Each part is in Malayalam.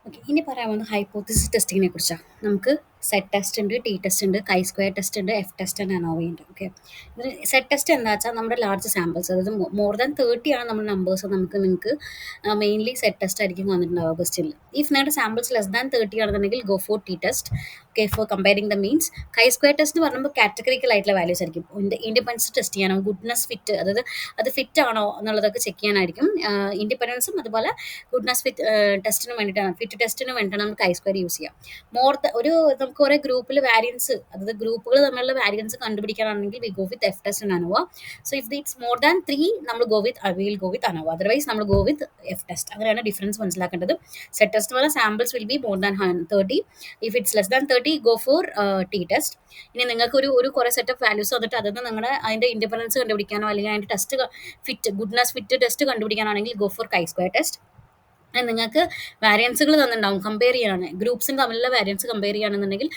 ഓക്കെ. ഇനി പറയാൻ പോകുന്നത് ഹൈപ്പോത്തിസിസ് ടെസ്റ്റിങ്ങിനെ കുറിച്ചാണ്. നമുക്ക് സെറ്റ് ടെസ്റ്റ് ഉണ്ട്, ടി ടെസ്റ്റ് ഉണ്ട്, കൈ സ്ക്വയർ ടെസ്റ്റ് ഉണ്ട്, എഫ് ടെസ്റ്റ് ആൻഡ് അനോവ ഉണ്ട്. ഓക്കെ. ഇതിന് സെറ്റ് ടെസ്റ്റ് എന്താ വെച്ചാൽ നമ്മുടെ ലാർജ് സാമ്പിൾസ്, അതായത് മോർ ദാൻ 30 ആണ് നമ്മുടെ നമ്പേഴ്സ്. നിങ്ങൾക്ക് മെയിൻലി സെറ്റ് ടെസ്റ്റ് ആയിരിക്കും വന്നിട്ടുണ്ടാവുക ക്വസ്റ്റ്യനിൽ. ഇഫ് നിങ്ങളുടെ സാമ്പിൾസ് ലെസ് ദാൻ 30 ആണെന്നുണ്ടെങ്കിൽ go for T test. Okay, for comparing the means. Chi square test എന്ന് പറയുമ്പോൾ കാറ്റഗറിക്കൽ ആയിട്ടുള്ള വാല്യൂസ് ആയിരിക്കും. ഇൻഡിപെൻഡൻസ് ടെസ്റ്റ് ചെയ്യാനോ, ഗുഡ്നസ് ഫിറ്റ്, അതായത് അത് ഫിറ്റ് ആണോ എന്നുള്ളതൊക്കെ ചെക്ക് ചെയ്യാനായിരിക്കും. ഇൻഡിപെൻഡൻസും അതുപോലെ ഗുഡ്നസ് ഫിറ്റ് ടെസ്റ്റിന് വേണ്ടിയിട്ടാണ്, ഫിറ്റ് ടെസ്റ്റിന് വേണ്ടിയിട്ടാണ് നമുക്ക് കൈ സ്ക്വയർ യൂസ് ചെയ്യാം. നമുക്ക് കുറേ ഗ്രൂപ്പിൽ വാരിയൻസ്, അതായത് ഗ്രൂപ്പുകൾ തമ്മിലുള്ള വാരിയൻസ് കണ്ടുപിടിക്കാനാണെങ്കിൽ we go with F test and ANOVA. So if it's more than 3 നമ്മൾ will go with ANOVA, otherwise നമ്മൾ ഗോ വിത്ത് എഫ് ടെസ്റ്റ്. അങ്ങനെയാണ് ഡിഫറൻസ് മനസ്സിലാക്കേണ്ടത്. സെറ്റ് ടെസ്റ്റ് പോലെ samples will be more than 30. If it's less than 30 go for T test. ഇനി നിങ്ങൾക്ക് ഒരു കുറേ സെറ്റ് ഓഫ് വാല്യൂസ് വന്നിട്ട് അതൊന്ന് നിങ്ങളുടെ അതിൻ്റെ ഇൻഡിപെൻഡൻസ് കണ്ടുപിടിക്കാനോ അല്ലെങ്കിൽ അതിൻ്റെ test fit, goodness fit test കണ്ടുപിടിക്കാനാണെങ്കിൽ go for chi square test. നിങ്ങൾക്ക് വാരിയൻസുകൾ തന്നിട്ടുണ്ടാവും, കമ്പയർ ചെയ്യാനാണ്. ഗ്രൂപ്പ്സിന് തമ്മിലുള്ള വാരിയൻസ് കമ്പയർ ചെയ്യുകയാണെന്നുണ്ടെങ്കിൽ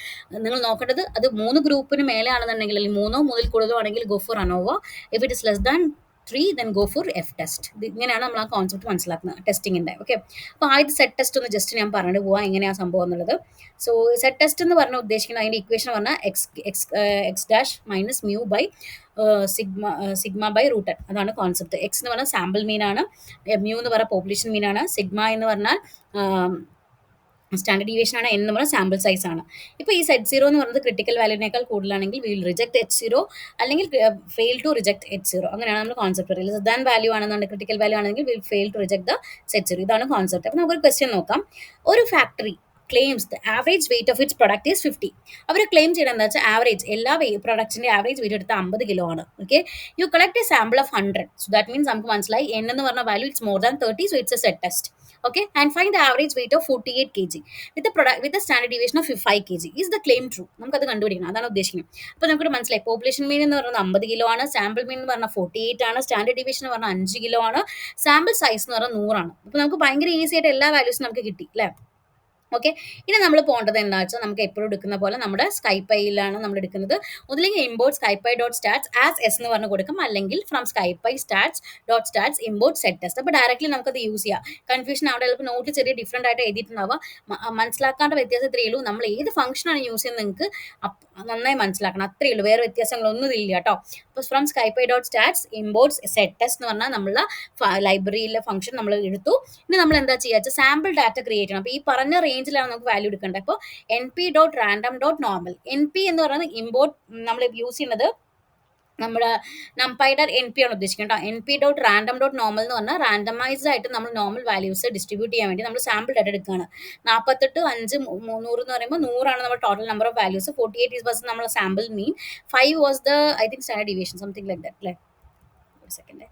നിങ്ങൾ നോക്കേണ്ടത് അത് 3 ഗ്രൂപ്പിന് മേലെ ആണെന്നുണ്ടെങ്കിൽ, അല്ലെങ്കിൽ 3 മുതൽ കൂടുതലോ ആണെങ്കിൽ go for ANOVA. If it is less than 3 then go for F test. ഇങ്ങനെയാണ് നമ്മൾ ആ കോൺസെപ്റ്റ് മനസ്സിലാക്കുന്നത് ടെസ്റ്റിങ്ങിൻ്റെ. ഓക്കെ. അപ്പോൾ ആദ്യത്തെ സെറ്റ് ടെസ്റ്റ് ഒന്ന് ജസ്റ്റ് ഞാൻ പറഞ്ഞിട്ട് പോവാം എങ്ങനെയാണ് സംഭവം എന്നുള്ളത്. സോ സെറ്റ് ടെസ്റ്റ് എന്ന് പറഞ്ഞാൽ ഉദ്ദേശിക്കുന്നത്, അതിൻ്റെ ഇക്വേഷൻ പറഞ്ഞാൽ X dash minus mu by sigma by root. അതാണ് കോൺസെപ്റ്റ്. എക്സ് എന്ന് പറഞ്ഞാൽ സാമ്പിൾ മീൻ ആണ്, മ്യൂ എന്ന് പറഞ്ഞാൽ പോപ്പുലേഷൻ മീൻ ആണ്, സിഗ്മ എന്ന് പറഞ്ഞാൽ സ്റ്റാൻഡേർഡ് ഡീവിയേഷൻ ആണ്, എന്ന് പറഞ്ഞാൽ സാമ്പിൾ സൈസ് ആണ്. ഇപ്പോൾ ഈ സെറ്റ് സീറോ എന്ന് പറയുന്നത് ക്രിട്ടിക്കൽ വാല്യൂനേക്കാൾ കൂടുതലാണെങ്കിൽ we will reject H zero, അല്ലെങ്കിൽ fail to reject H zero. അങ്ങനെയാണ് നമ്മൾ കോൺസെപ്റ്റ്. ലെസ് ദാൻ വാല്യൂ ആണെന്നുണ്ടെങ്കിൽ, ക്രിട്ടിക്കൽ വാല്യൂ ആണെങ്കിൽ will fail to reject the set zero. ഇതാണ് കോൺസെപ്റ്റ്. അപ്പോൾ നമുക്കൊരു ക്വസ്റ്റ്യൻ നോക്കാം. ഒരു factory claims the average weight of its product is 50. അവർ ക്ലെയിം ചെയ്യണം എന്താ വെച്ചാൽ ആവറേജ് എല്ലാ പ്രൊഡക്റ്റിൻ്റെ ആവറേജ് വെയിറ്റ് എടുത്ത് 50 കിലോ ആണ്. Okay. You collect a sample of 100. So that means നമുക്ക് മനസ്സിലായി എൻ എന്ന് പറഞ്ഞ value it's more than 30. So it's a Z test. Okay, and find the average weight of 48 kg with a standard deviation of 5 kg. Is the claim true? നമുക്കത് കണ്ടുപിടിക്കണം. അതാണ് ഉദ്ദേശിക്കുന്നത്. അപ്പോൾ നമുക്ക് മനസ്സിലായി പോപ്പുലേഷൻ മീൻ എന്ന് പറയുന്നത് 50 കിലോ ആണ്, സാമ്പിൾ മീൻ എന്ന് പറഞ്ഞാൽ 48 ആണ്, സ്റ്റാൻഡേർഡ് ഡീവിയേഷൻ എന്ന് പറഞ്ഞാൽ 5 കിലോ ആണ്, സാമ്പിൾ സൈസ് എന്ന് പറഞ്ഞാൽ 100 ആണ്. അപ്പോൾ നമുക്ക് ഭയങ്കര ഈസി ആയിട്ട് എല്ലാ വാല്യൂസും നമുക്ക് കിട്ടി അല്ലേ. ഓക്കെ. ഇനി നമ്മൾ പോകേണ്ടത് എന്താ വെച്ചാൽ, നമുക്ക് എപ്പോഴും എടുക്കുന്ന പോലെ നമ്മുടെ സ്കൈപ്പൈയിലാണ് നമ്മൾ എടുക്കുന്നത്. ഒന്നില്ലെങ്കിൽ import SciPy dot stats as S എന്ന് പറഞ്ഞ് കൊടുക്കും, അല്ലെങ്കിൽ from SciPy stats dot stats import Z test. അപ്പോൾ ഡയറക്റ്റ്ലി നമുക്കത് യൂസ് ചെയ്യാം. കൺഫ്യൂഷൻ അവിടെ ചിലപ്പോൾ നോട്ട് ചെറിയ ഡിഫറെൻ്റ് ആയിട്ട് എഴുതിയിട്ടുണ്ടാവുക. മനസ്സിലാക്കാണ്ട വ്യത്യാസം ഇത്രയേ ഉള്ളൂ. നമ്മൾ ഏത് ഫംഗ്ഷനാണ് യൂസ് ചെയ്യുന്നത് നിങ്ങൾക്ക് നന്നായി മനസ്സിലാക്കണം, അത്രയേ ഉള്ളൂ. വേറെ വ്യത്യാസങ്ങളൊന്നും ഇല്ല കേട്ടോ. അപ്പോൾ from SciPy dot stats imports Z test എന്ന് പറഞ്ഞാൽ നമ്മളെ ലൈബ്രറിയിലെ ഫംഗ്ഷൻ നമ്മൾ എടുത്തു. ഇനി നമ്മൾ എന്താ ചെയ്യുക വെച്ചാൽ സാമ്പിൾ ഡാറ്റ ക്രിയേറ്റ് ചെയ്യണം. അപ്പോൾ ഈ പറഞ്ഞ റേഞ്ചിലാണ് നമുക്ക് വാല്യൂ എടുക്കേണ്ടത്. അപ്പോൾ N P dot random dot normal. N P എന്ന് പറയുന്നത് ഇമ്പോർട്ട് നമ്മൾ യൂസ് ചെയ്യുന്നത് നമ്മുടെ നംപൈയുടെ എൻ പി ആണ് ഉദ്ദേശിക്കുന്നത്. N P dot random dot normal എന്ന് പറഞ്ഞാൽ റാൻഡമൈസ്ഡ് ആയിട്ട് നമ്മൾ നോർമൽ വാല്യൂസ് ഡിസ്ട്രിബ്യൂട്ട് ചെയ്യാൻ വേണ്ടി നമ്മൾ സാമ്പിൾ ഡാറ്റ എടുക്കുകയാണ്. 48, 5, 300 എന്ന് പറയുമ്പോൾ 100 ആണ് നമ്മുടെ total number of values. 48 was നമ്മൾ sample mean. 5 was the I think standard deviation, something like that അല്ലേ. ഒരു സെക്കൻഡ്.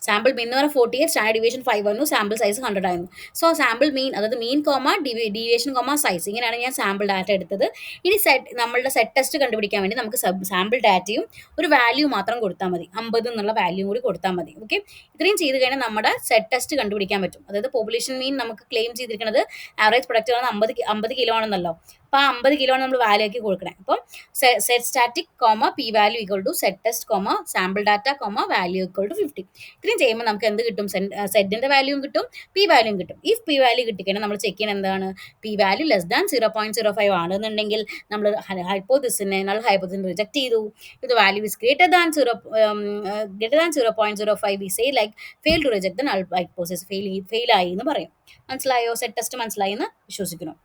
സാമ്പിൾ മീൻ എന്ന് പറഞ്ഞാൽ 48, സ്റ്റാൻഡേർഡ് ഡീവിയേഷൻ 5 വന്നു, സാമ്പിൾ സൈസ് 100 ആയിരുന്നു. സോ സാമ്പിൾ മീൻ, അതായത് മീൻ കോമ ഡീവിയേഷൻ കോമ സൈസ്, ഇങ്ങനെയാണ് ഞാൻ സാമ്പിൾ ഡാറ്റ എടുത്തത്. ഇനി നമ്മളുടെ സെറ്റ് ടെസ്റ്റ് കണ്ടുപിടിക്കാൻ വേണ്ടി നമുക്ക് സാമ്പിൾ ഡാറ്റയും ഒരു വാല്യൂ മാത്രം കൊടുത്താൽ മതി. 50 എന്നുള്ള വാല്യൂ കൂടി കൊടുത്താൽ മതി. ഓക്കെ. ഇത്രയും ചെയ്ത് കഴിഞ്ഞാൽ നമ്മുടെ സെറ്റ് ടെസ്റ്റ് കണ്ടുപിടിക്കാൻ പറ്റും. അതായത് പോപ്പുലേഷൻ മീൻ നമുക്ക് ക്ലെയിം ചെയ്തിരിക്കുന്നത് ആവറേജ് പ്രൊഡക്റ്റ് ആണ് 50 കിലോ ആണെന്നല്ലോ. അപ്പോൾ ആ 50 കിലോ ആണ് നമ്മൾ വാല്യൂ ആക്കി കൊടുക്കണേ. അപ്പോൾ Z static comma P value equal to Z test comma sample data comma value equal to 50. ഇത്രയും ചെയ്യുമ്പോൾ നമുക്ക് എന്ത് കിട്ടും? സെറ്റിൻ്റെ വാല്യൂയും കിട്ടും, പി വാല്യൂയും കിട്ടും. ഇഫ് പി വാല്യൂ കിട്ടിക്കഴിഞ്ഞാൽ നമ്മൾ ചെക്ക് ചെയ്യണം എന്താണ്, പി വാല്യൂ ലെസ് ദാൻ 0.05 ആണെന്നുണ്ടെങ്കിൽ നമ്മൾ ഹൈപ്പോത്തിസിനെ റിജക്ട് ചെയ്തു. ഇത് value is greater than 0.05 we say like fail to reject the null hypothesis, fail ആയി എന്ന് പറയും. മനസ്സിലായോ? സെറ്റ് ടെസ്റ്റ് മനസ്സിലായി എന്ന് വിശ്വസിക്കുന്നു.